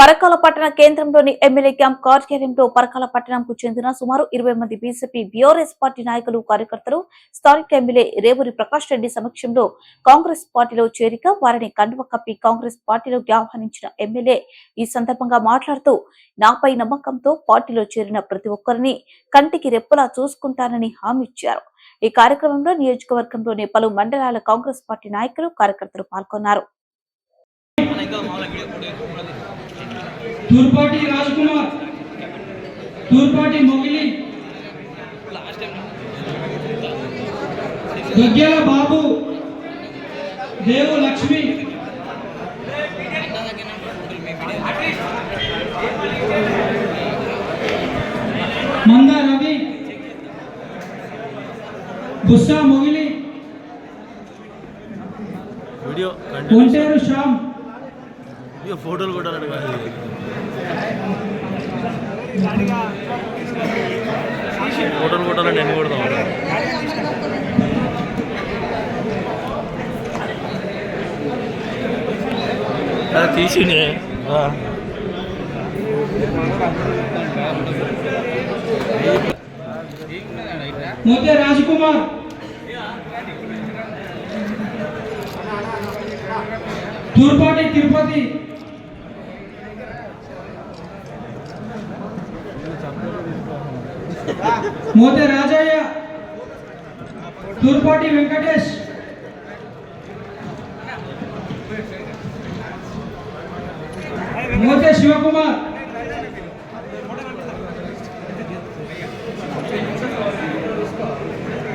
పరకాల పట్టణ కేంద్రంలోని MLA camp కార్యాలయంలో పరకాల పట్టణంకు చెందిన సుమారు 20 మంది బీజేపీ బీఆర్ఎస్ పార్టీ నాయకులు కార్యకర్తలు స్థానిక ఎమ్మెల్యే రేవూరి ప్రకాష్ రెడ్డి సమక్షంలో కాంగ్రెస్ పార్టీలో చేరిక వారిని కండువ కప్పి కాంగ్రెస్ పార్టీలోకి ఆహ్వానించిన ఎమ్మెల్యే ఈ సందర్భంగా మాట్లాడుతూ నాపై నమ్మకంతో పార్టీలో చేరిన ప్రతి ఒక్కరిని కంటికి రెప్పలా చూసుకుంటానని హామీ ఇచ్చారు. ఈ కార్యక్రమంలో నియోజకవర్గంలోని పలు మండలాల కాంగ్రెస్ పార్టీ నాయకులు కార్యకర్తలు పాల్గొన్నారు. तूरपाटी राजकुमार, तूरपाटी मोगिली, गग्गेला बाबू, देवु लक्ष्मी, मंदा रवि, बुस्सा मोगिली, वीडियो कोंटेरू श्याम, ये फोटोలు కూడా ఫోటోలు కొట్టాలని నేను కొడతాం. అది తీసినే मोते राजकुमार, तूरपाटी तिरुपति, मोते राजయ్య, तूरपाटी वेंकटेश, मोते शिवकुमार,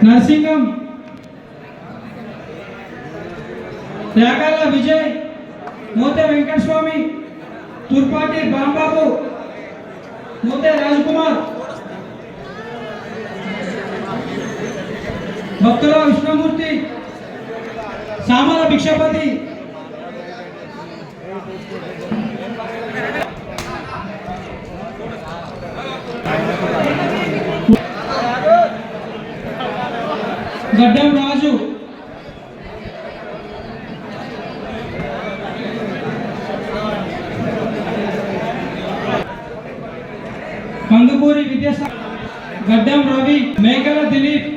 नरसिंगम, यागाला विजय, मोते वेंकट स्वामी, तूरपाटी बांबाबू, मोते राजकुमार, भक्तला विष्णुमूर्ति, सामला भिक्षापति, गड्डम राजू, कंदुकूरी विद्यासागर, गड्डम रवि, मेघला दिलीप,